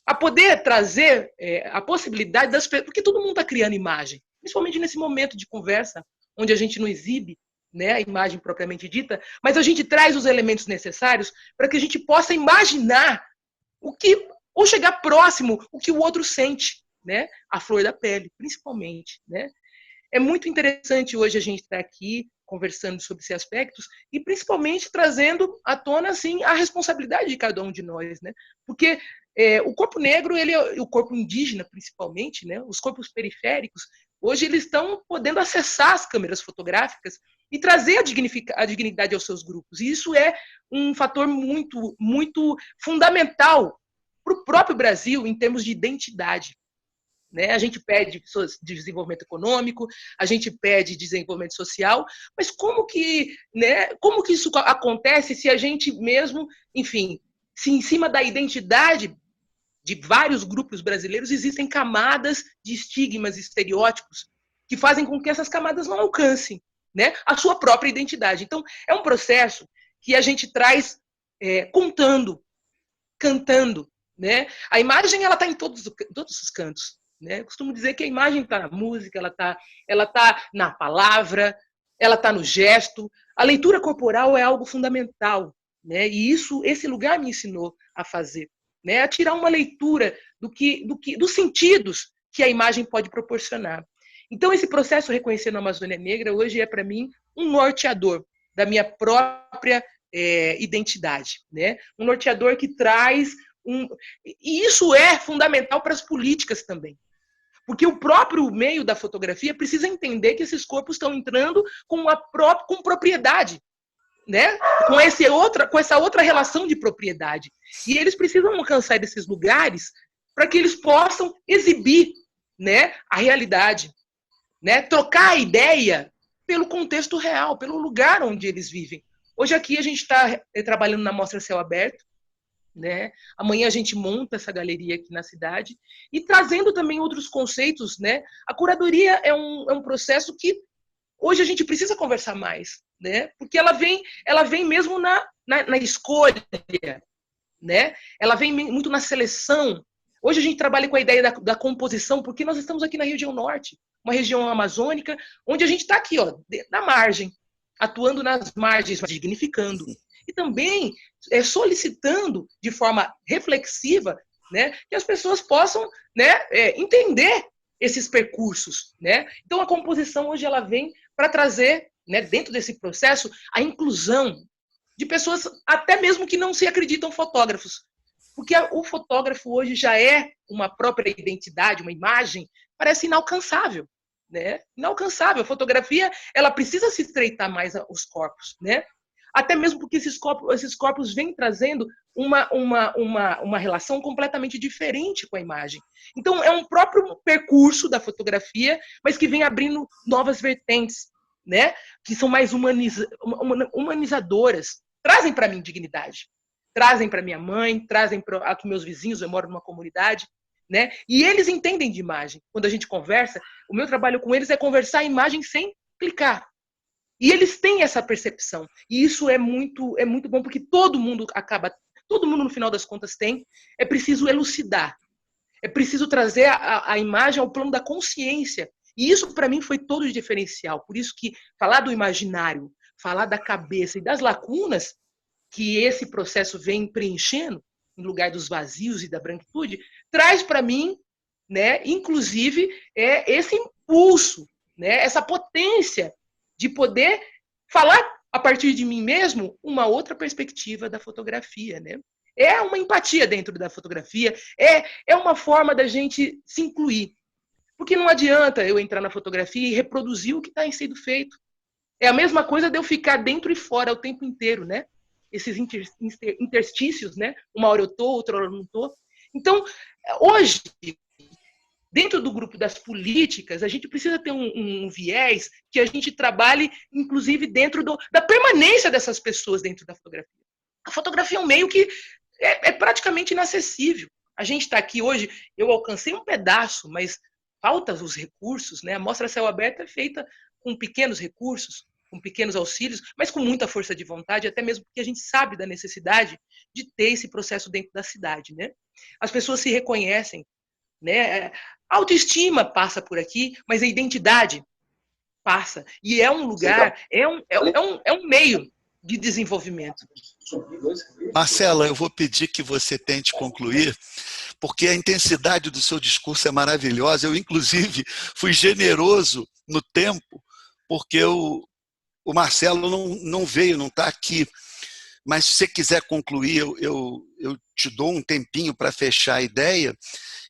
a poder trazer a possibilidade das pessoas, porque todo mundo está criando imagem, principalmente nesse momento de conversa, onde a gente não exibe, né, a imagem propriamente dita, mas a gente traz os elementos necessários para que a gente possa imaginar ou chegar próximo o que o outro sente, né? A flor da pele, principalmente, né? É muito interessante hoje a gente estar aqui conversando sobre esses aspectos e principalmente trazendo à tona assim a responsabilidade de cada um de nós, né? Porque o corpo negro, o corpo indígena principalmente, né? Os corpos periféricos, hoje eles estão podendo acessar as câmeras fotográficas e trazer a dignidade aos seus grupos. E isso é um fator muito, muito fundamental para o próprio Brasil em termos de identidade. Né? A gente pede desenvolvimento econômico, a gente pede desenvolvimento social, mas como que isso acontece se a gente mesmo, enfim, se em cima da identidade de vários grupos brasileiros existem camadas de estigmas e estereótipos que fazem com que essas camadas não alcancem, né, a sua própria identidade. Então, é um processo que a gente traz contando, cantando. Né? A imagem ela está em todos os cantos. Né? Eu costumo dizer que a imagem está na música, ela tá na palavra, ela está no gesto. A leitura corporal é algo fundamental, né? E esse lugar me ensinou a fazer, né? A tirar uma leitura dos sentidos que a imagem pode proporcionar. Então, esse processo Reconhecendo a Amazônia Negra hoje é, para mim, um norteador da minha própria identidade, né? Um norteador que traz E isso é fundamental para as políticas também. Porque o próprio meio da fotografia precisa entender que esses corpos estão entrando com propriedade, né? Com essa outra relação de propriedade. E eles precisam alcançar esses lugares para que eles possam exibir, né, a realidade, né? Trocar a ideia pelo contexto real, pelo lugar onde eles vivem. Hoje aqui a gente está trabalhando na Mostra Céu Aberto, né? Amanhã a gente monta essa galeria aqui na cidade e trazendo também outros conceitos, né? A curadoria é um processo que hoje a gente precisa conversar mais, né? Porque ela vem mesmo na escolha, né? Ela vem muito na seleção. Hoje a gente trabalha com a ideia da composição, porque nós estamos aqui na região norte, uma região amazônica, onde a gente está aqui, ó, na margem, atuando nas margens, dignificando. E também solicitando de forma reflexiva, né, que as pessoas possam, né, entender esses percursos, né? Então a composição hoje ela vem para trazer, né, dentro desse processo a inclusão de pessoas até mesmo que não se acreditam fotógrafos, porque o fotógrafo hoje já é uma própria identidade, uma imagem, parece inalcançável, né? Inalcançável. A fotografia ela precisa se estreitar mais aos corpos, né? Até mesmo porque esses corpos vêm trazendo uma relação completamente diferente com a imagem. Então, é um próprio percurso da fotografia, mas que vem abrindo novas vertentes, né? Que são mais humanizadoras. Trazem para mim dignidade. Trazem para minha mãe, trazem para meus vizinhos, eu moro numa comunidade, né? E eles entendem de imagem. Quando a gente conversa, o meu trabalho com eles é conversar a imagem sem clicar. E eles têm essa percepção. E isso é muito bom, porque todo mundo no final das contas tem. É preciso elucidar. É preciso trazer a imagem ao plano da consciência. E isso, para mim, foi todo o diferencial. Por isso que falar do imaginário, falar da cabeça e das lacunas que esse processo vem preenchendo, em lugar dos vazios e da branquitude, traz para mim, né, inclusive, esse impulso, né, essa potência de poder falar a partir de mim mesmo uma outra perspectiva da fotografia, né? É uma empatia dentro da fotografia, é uma forma da gente se incluir. Porque não adianta eu entrar na fotografia e reproduzir o que está sendo feito. É a mesma coisa de eu ficar dentro e fora o tempo inteiro, né? Esses interstícios, né? Uma hora eu estou, outra hora eu não estou. Então, hoje, dentro do grupo das políticas, a gente precisa ter um viés que a gente trabalhe, inclusive, dentro da permanência dessas pessoas dentro da fotografia. A fotografia é um meio que é praticamente inacessível. A gente está aqui hoje, eu alcancei um pedaço, mas faltam os recursos, né? A Mostra Céu Aberto é feita com pequenos recursos, com pequenos auxílios, mas com muita força de vontade, até mesmo porque a gente sabe da necessidade de ter esse processo dentro da cidade, né? As pessoas se reconhecem, né? A autoestima passa por aqui, mas a identidade passa. E é um lugar, é um meio de desenvolvimento. Marcela, eu vou pedir que você tente concluir, porque a intensidade do seu discurso é maravilhosa. Eu, inclusive, fui generoso no tempo, porque o Marcelo não veio, não está aqui. Mas se você quiser concluir, eu te dou um tempinho para fechar a ideia.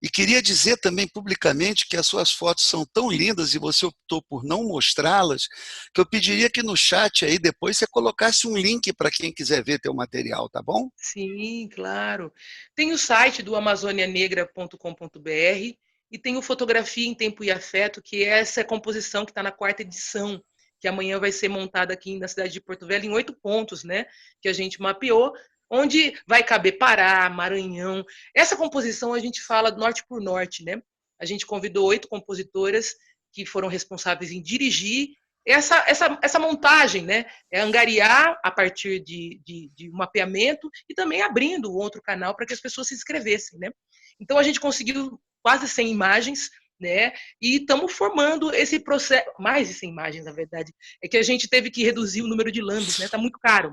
E queria dizer também publicamente que as suas fotos são tão lindas e você optou por não mostrá-las, que eu pediria que no chat aí depois você colocasse um link para quem quiser ver teu material, tá bom? Sim, claro. Tem o site do amazonianegra.com.br e tem o Fotografia em Tempo e Afeto, que é essa composição que está na 4ª edição, que amanhã vai ser montada aqui na cidade de Porto Velho em 8 pontos, né, que a gente mapeou, onde vai caber Pará, Maranhão. Essa composição a gente fala norte por norte, né? A gente convidou 8 compositoras que foram responsáveis em dirigir essa montagem, né? Angariar a partir de um mapeamento e também abrindo outro canal para que as pessoas se inscrevessem, né? Então a gente conseguiu quase 100 imagens, né? E estamos formando esse processo, mais de 100 imagens, na verdade. É que a gente teve que reduzir o número de lambis, né? Está muito caro.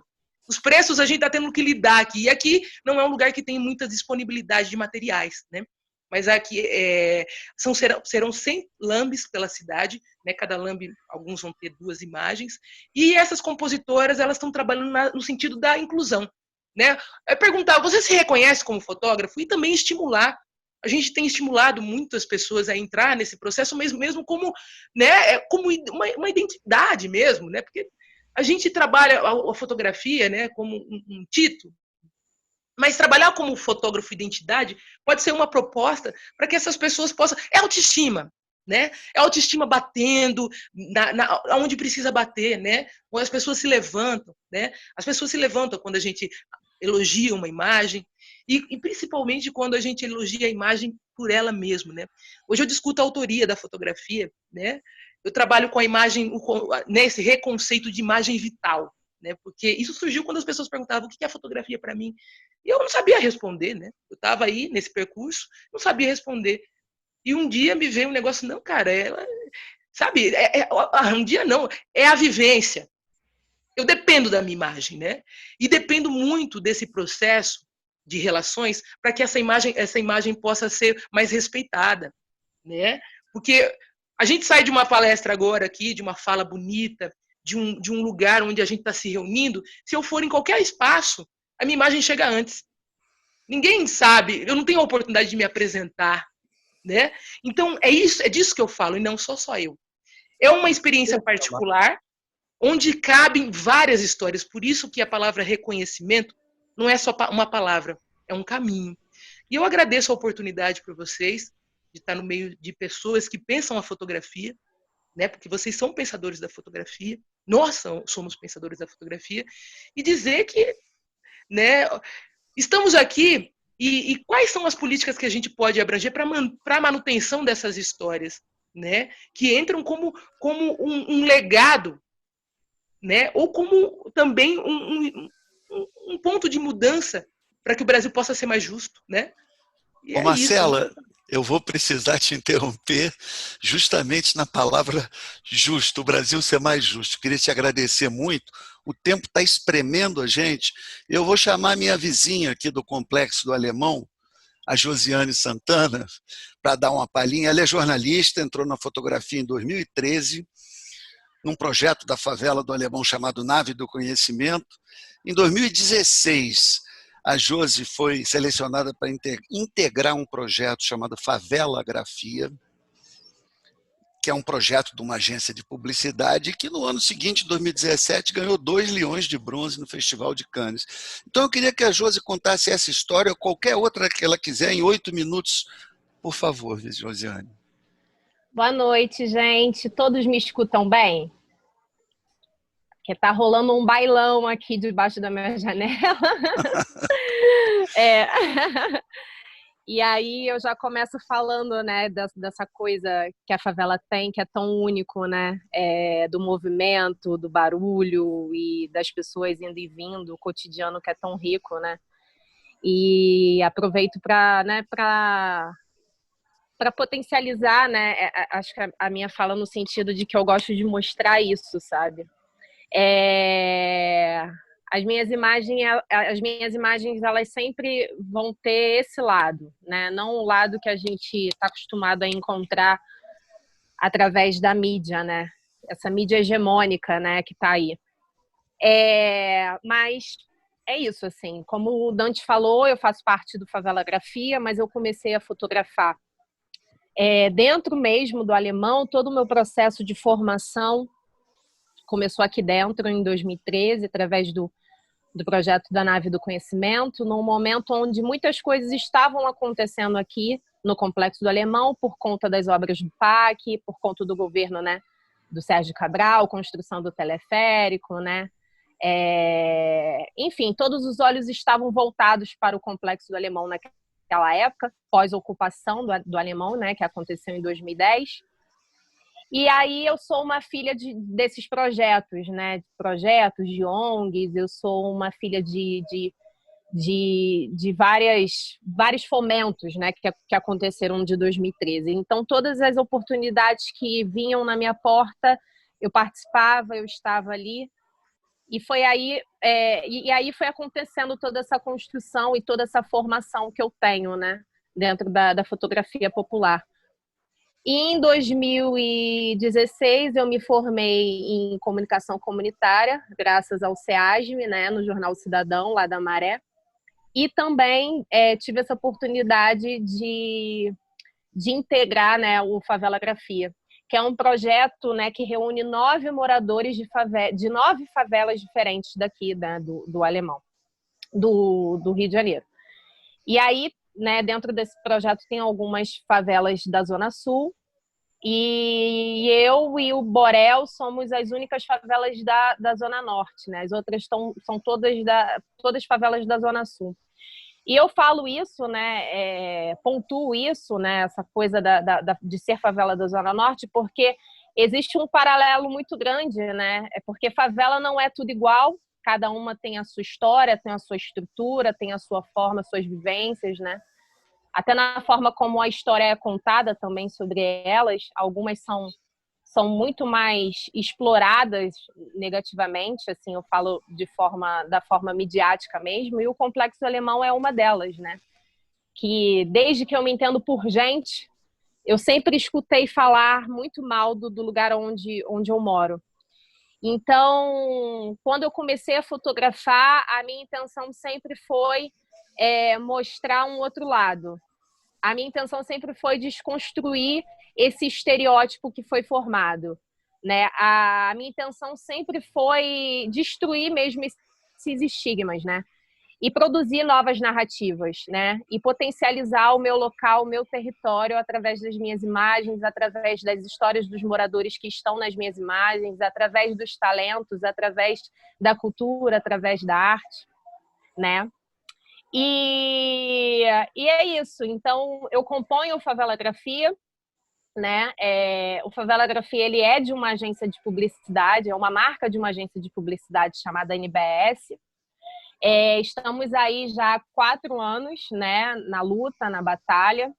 Os preços a gente está tendo que lidar aqui. E aqui não é um lugar que tem muita disponibilidade de materiais, né? Mas aqui serão 100 lambis pela cidade, né? Cada lambe, alguns vão ter 2 imagens. E essas compositoras, elas estão trabalhando no sentido da inclusão, né? É perguntar, você se reconhece como fotógrafo? E também estimular. A gente tem estimulado muitas pessoas a entrar nesse processo mesmo como, né, como uma identidade mesmo, né? Porque a gente trabalha a fotografia, né, como um título, mas trabalhar como fotógrafo identidade pode ser uma proposta para que essas pessoas possam... É autoestima, né? É autoestima batendo onde precisa bater, né? Onde as pessoas se levantam, né? As pessoas se levantam quando a gente elogia uma imagem e principalmente quando a gente elogia a imagem por ela mesma, né? Hoje eu discuto a autoria da fotografia, né? Eu trabalho com a imagem, nesse reconceito de imagem vital, né? Porque isso surgiu quando as pessoas perguntavam o que é fotografia para mim. E eu não sabia responder, né? Eu estava aí nesse percurso, não sabia responder. E um dia me veio um negócio, não, cara, sabe, um dia não, é a vivência. Eu dependo da minha imagem, né? E dependo muito desse processo de relações para que essa imagem possa ser mais respeitada, né? Porque a gente sai de uma palestra agora aqui, de uma fala bonita, de um lugar onde a gente está se reunindo, se eu for em qualquer espaço, a minha imagem chega antes. Ninguém sabe, eu não tenho a oportunidade de me apresentar, né? Então, é disso que eu falo, e não só eu. É uma experiência particular, onde cabem várias histórias. Por isso que a palavra reconhecimento não é só uma palavra, é um caminho. E eu agradeço a oportunidade para vocês de estar no meio de pessoas que pensam a fotografia, né? Porque vocês são pensadores da fotografia, nós somos pensadores da fotografia, e dizer que, né, estamos aqui e quais são as políticas que a gente pode abranger para a manutenção dessas histórias, né? Que entram como um legado, né? Ou como também um ponto de mudança para que o Brasil possa ser mais justo, né? Ô, Marcela, eu vou precisar te interromper justamente na palavra justo, o Brasil ser mais justo. Queria te agradecer muito. O tempo está espremendo a gente. Eu vou chamar minha vizinha aqui do Complexo do Alemão, a Josiane Santana, para dar uma palhinha. Ela é jornalista, entrou na fotografia em 2013, num projeto da favela do Alemão chamado Nave do Conhecimento. Em 2016, a Josi foi selecionada para integrar um projeto chamado Favelagrafia, que é um projeto de uma agência de publicidade que no ano seguinte, 2017, ganhou 2 leões de bronze no Festival de Cannes. Então eu queria que a Josi contasse essa história ou qualquer outra que ela quiser em 8 minutos. Por favor, Josiane. Boa noite, gente. Todos me escutam bem? Porque tá rolando um bailão aqui debaixo da minha janela. E aí eu já começo falando, né, dessa coisa que a favela tem, que é tão único, né, do movimento, do barulho e das pessoas indo e vindo, o cotidiano que é tão rico, né. E aproveito para potencializar, né, acho que a minha fala no sentido de que eu gosto de mostrar isso, sabe. As minhas imagens, elas sempre vão ter esse lado, né? Não o lado que a gente está acostumado a encontrar através da mídia, né? Essa mídia hegemônica, né, que está aí. Mas é isso, assim. Como o Dante falou, eu faço parte do Favelagrafia, mas eu comecei a fotografar dentro mesmo do Alemão. Todo o meu processo de formação começou aqui dentro, em 2013, através do projeto da Nave do Conhecimento, num momento onde muitas coisas estavam acontecendo aqui no Complexo do Alemão, por conta das obras do PAC, por conta do governo, né, do Sérgio Cabral, construção do teleférico, né? Enfim, todos os olhos estavam voltados para o Complexo do Alemão naquela época, pós-ocupação do Alemão, né, que aconteceu em 2010. E aí eu sou uma filha desses projetos, né? Projetos de ONGs, eu sou uma filha de vários fomentos, né? Que aconteceram de 2013. Então, todas as oportunidades que vinham na minha porta, eu participava, eu estava ali. E foi aí, e aí foi acontecendo toda essa construção e toda essa formação que eu tenho, né? Dentro da fotografia popular. E em 2016, eu me formei em comunicação comunitária, graças ao SEASM, né, no Jornal Cidadão, lá da Maré. E também tive essa oportunidade de integrar, né, o Favelagrafia, que é um projeto, né, que reúne 9 moradores de 9 favelas diferentes daqui, né, do Alemão, do Rio de Janeiro. E aí, né, dentro desse projeto tem algumas favelas da Zona Sul, e eu e o Borel somos as únicas favelas da Zona Norte, né? As outras são todas favelas da Zona Sul. E eu falo isso, né, pontuo isso, né, essa coisa de ser favela da Zona Norte, porque existe um paralelo muito grande, né? Porque favela não é tudo igual, cada uma tem a sua história, tem a sua estrutura, tem a sua forma, suas vivências, né? Até na forma como a história é contada também sobre elas, algumas são muito mais exploradas negativamente, assim, eu falo da forma midiática mesmo, e o Complexo Alemão é uma delas, né? Que desde que eu me entendo por gente, eu sempre escutei falar muito mal do lugar onde eu moro. Então, quando eu comecei a fotografar, a minha intenção sempre foi mostrar um outro lado. A minha intenção sempre foi desconstruir esse estereótipo que foi formado, né? A minha intenção sempre foi destruir mesmo esses estigmas, né? E produzir novas narrativas, né? E potencializar o meu local, o meu território através das minhas imagens, através das histórias dos moradores que estão nas minhas imagens, através dos talentos, através da cultura, através da arte, né? E é isso. Então, eu componho o Favelagrafia, né? O Favelagrafia, ele é de uma agência de publicidade, é uma marca de uma agência de publicidade chamada NBS. Estamos aí já há 4 anos, né? Na luta, na batalha.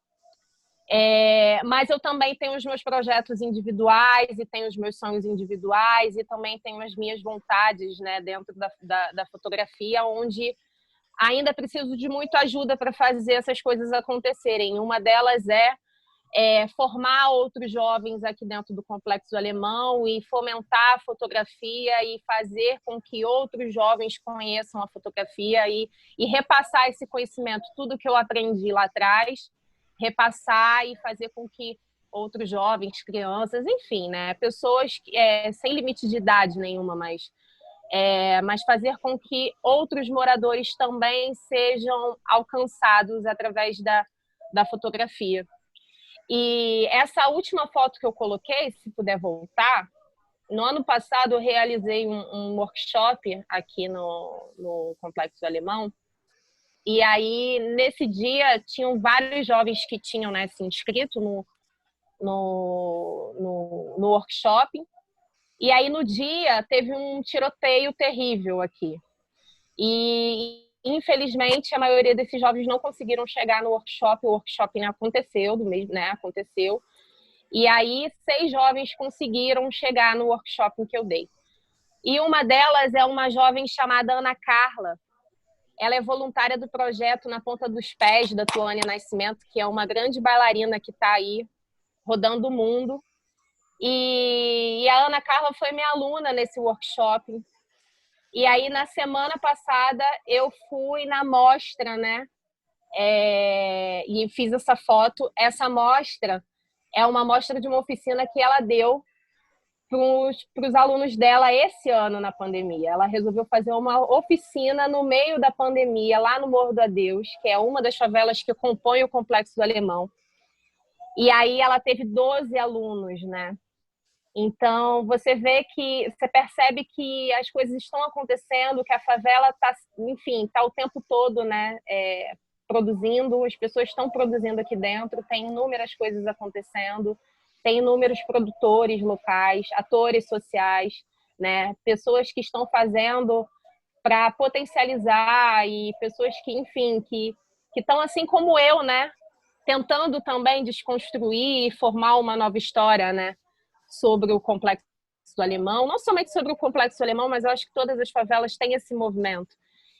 Mas eu também tenho os meus projetos individuais e tenho os meus sonhos individuais e também tenho as minhas vontades, né? Dentro da fotografia, onde ainda preciso de muita ajuda para fazer essas coisas acontecerem. Uma delas formar outros jovens aqui dentro do Complexo Alemão e fomentar a fotografia e fazer com que outros jovens conheçam a fotografia e repassar esse conhecimento, tudo que eu aprendi lá atrás, repassar e fazer com que outros jovens, crianças, enfim, né, pessoas sem limite de idade nenhuma, mas fazer com que outros moradores também sejam alcançados através da fotografia. E essa última foto que eu coloquei, se puder voltar, no ano passado eu realizei um workshop aqui no Complexo Alemão, e aí nesse dia tinham vários jovens que tinham, né, se inscrito no workshop. E aí, no dia, teve um tiroteio terrível aqui. E, infelizmente, a maioria desses jovens não conseguiram chegar no workshop. O workshop aconteceu, aconteceu. E aí, 6 jovens conseguiram chegar no workshop que eu dei. E uma delas é uma jovem chamada Ana Carla. Ela é voluntária do projeto Na Ponta dos Pés, da Tuânia Nascimento, que é uma grande bailarina que está aí, rodando o mundo. E a Ana Carla foi minha aluna nesse workshop. E aí, na semana passada, eu fui na mostra, né? E fiz essa foto. Essa mostra é uma mostra de uma oficina que ela deu para os alunos dela esse ano na pandemia. Ela resolveu fazer uma oficina no meio da pandemia, lá no Morro do Adeus, que é uma das favelas que compõe o Complexo do Alemão. E aí ela teve 12 alunos, né? Então, você percebe que as coisas estão acontecendo, que a favela está o tempo todo, né, produzindo, as pessoas estão produzindo aqui dentro, tem inúmeras coisas acontecendo, tem inúmeros produtores locais, atores sociais, né, pessoas que estão fazendo para potencializar e pessoas que, enfim, que estão assim como eu, né, tentando também desconstruir e formar uma nova história, né, sobre o Complexo do Alemão, não somente sobre o Complexo do Alemão, mas eu acho que todas as favelas têm esse movimento.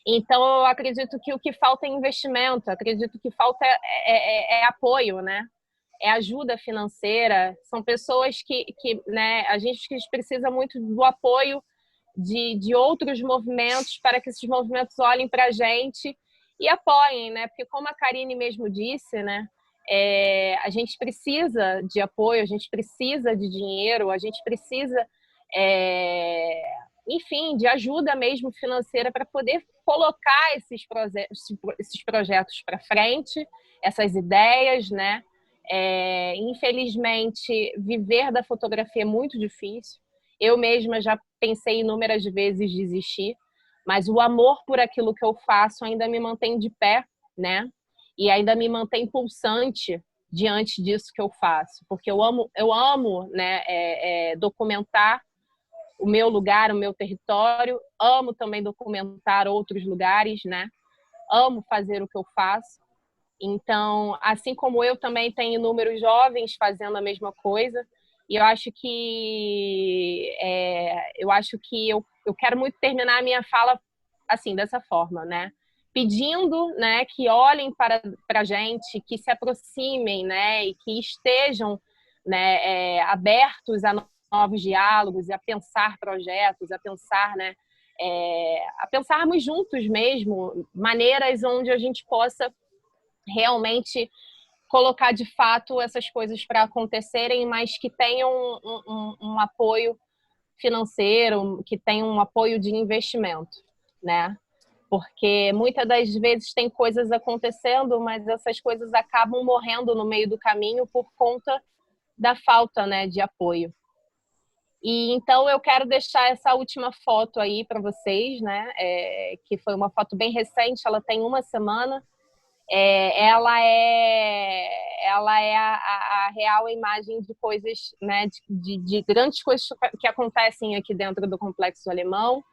Então, eu acredito que o que falta é investimento, acredito que falta é apoio, né? É ajuda financeira, são pessoas que né, a gente precisa muito do apoio de outros movimentos para que esses movimentos olhem para a gente e apoiem, né? Porque como a Karine mesmo disse, né? A gente precisa de apoio, a gente precisa de dinheiro, a gente precisa, enfim, de ajuda mesmo financeira para poder colocar esses projetos para frente, essas ideias, né? Infelizmente, viver da fotografia é muito difícil. Eu mesma já pensei inúmeras vezes desistir, mas o amor por aquilo que eu faço ainda me mantém de pé, né? E ainda me mantém pulsante diante disso que eu faço, porque eu amo, né, documentar o meu lugar, o meu território, amo também documentar outros lugares, né? Amo fazer o que eu faço. Então, assim como eu também tenho inúmeros jovens fazendo a mesma coisa, e eu acho que eu quero muito terminar a minha fala assim, dessa forma, né? Pedindo, né, que olhem para a gente, que se aproximem, né, e que estejam, né, abertos a novos diálogos, a pensar projetos, a pensar, né, a pensarmos juntos mesmo, maneiras onde a gente possa realmente colocar de fato essas coisas para acontecerem, mas que tenham um apoio financeiro, que tenham um apoio de investimento, né? Porque muitas das vezes tem coisas acontecendo, mas essas coisas acabam morrendo no meio do caminho por conta da falta, né, de apoio. E então eu quero deixar essa última foto aí para vocês, né? Que foi uma foto bem recente, ela tem uma semana. Ela é a real imagem de coisas, né, de grandes coisas que acontecem aqui dentro do Complexo Alemão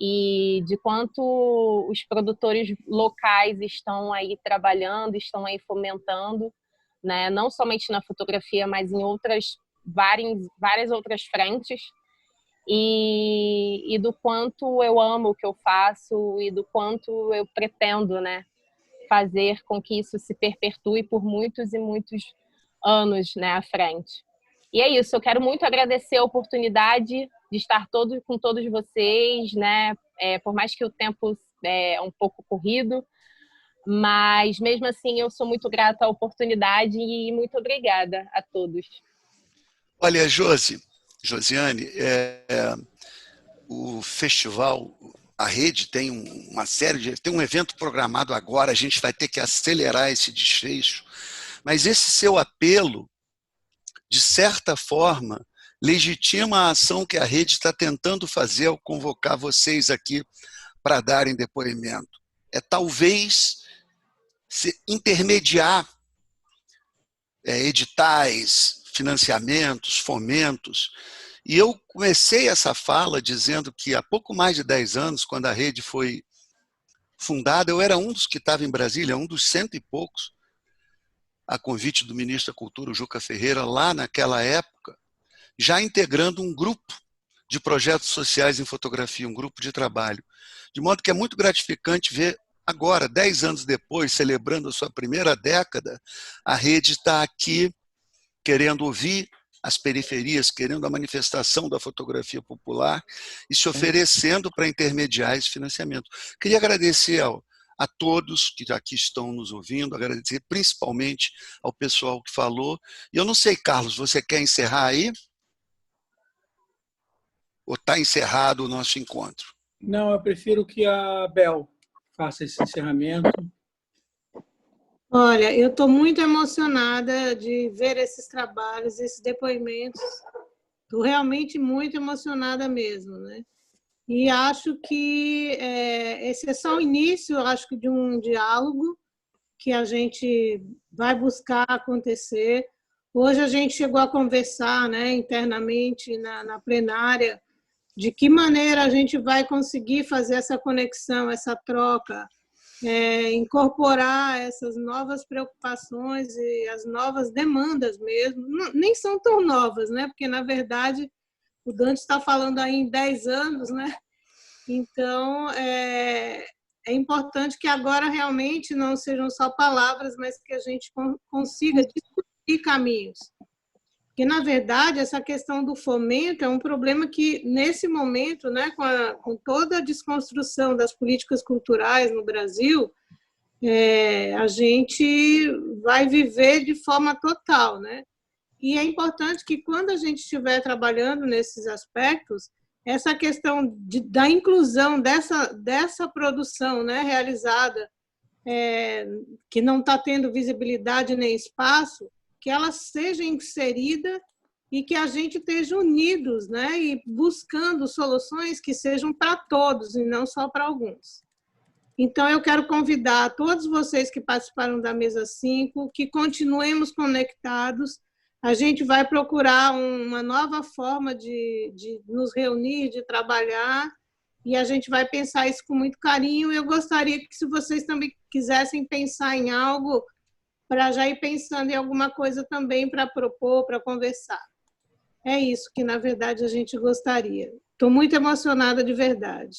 e de quanto os produtores locais estão aí trabalhando, estão aí fomentando, né, não somente na fotografia, mas em várias outras frentes. E do quanto eu amo o que eu faço e do quanto eu pretendo, né, fazer com que isso se perpetue por muitos e muitos anos, né, à frente. E é isso, eu quero muito agradecer a oportunidade de estar com todos vocês, né, por mais que o tempo é um pouco corrido, mas mesmo assim eu sou muito grata à oportunidade e muito obrigada a todos. Olha, Josiane, o festival, a rede tem tem um evento programado agora, a gente vai ter que acelerar esse desfecho, mas esse seu apelo, de certa forma, legitima a ação que a rede está tentando fazer ao convocar vocês aqui para darem depoimento. Talvez intermediar editais, financiamentos, fomentos. E eu comecei essa fala dizendo que há pouco mais de 10 anos, quando a rede foi fundada, eu era um dos que estava em Brasília, um dos 100 e poucos, a convite do ministro da Cultura, o Juca Ferreira, lá naquela época, já integrando um grupo de projetos sociais em fotografia, um grupo de trabalho. De modo que é muito gratificante ver agora, 10 anos depois, celebrando a sua primeira década, a rede está aqui querendo ouvir as periferias, querendo a manifestação da fotografia popular e se oferecendo para intermediar esse financiamento. Queria agradecer a todos que aqui estão nos ouvindo, agradecer principalmente ao pessoal que falou. E eu não sei, Carlos, você quer encerrar aí? Ou está encerrado o nosso encontro? Não, eu prefiro que a Bel faça esse encerramento. Olha, eu estou muito emocionada de ver esses trabalhos, esses depoimentos. Estou realmente muito emocionada mesmo, né? E acho que esse é só o início, acho que de um diálogo que a gente vai buscar acontecer. Hoje a gente chegou a conversar, né, internamente na plenária de que maneira a gente vai conseguir fazer essa conexão, essa troca, incorporar essas novas preocupações e as novas demandas mesmo. Nem são tão novas, né? Porque, na verdade, o Dante está falando aí em 10 anos, né? Então, é importante que agora realmente não sejam só palavras, mas que a gente consiga discutir caminhos. Porque, na verdade, essa questão do fomento é um problema que, nesse momento, né, com toda a desconstrução das políticas culturais no Brasil, a gente vai viver de forma total, né? E é importante que, quando a gente estiver trabalhando nesses aspectos, essa questão da inclusão dessa produção, né, realizada, que não está tendo visibilidade nem espaço, que ela seja inserida e que a gente esteja unidos, né, e buscando soluções que sejam para todos e não só para alguns. Então, eu quero convidar todos vocês que participaram da Mesa 5, que continuemos conectados. A gente vai procurar uma nova forma de nos reunir, de trabalhar, e a gente vai pensar isso com muito carinho. Eu gostaria que, se vocês também quisessem pensar em algo, para já ir pensando em alguma coisa também para propor, para conversar. É isso que, na verdade, a gente gostaria. Estou muito emocionada de verdade.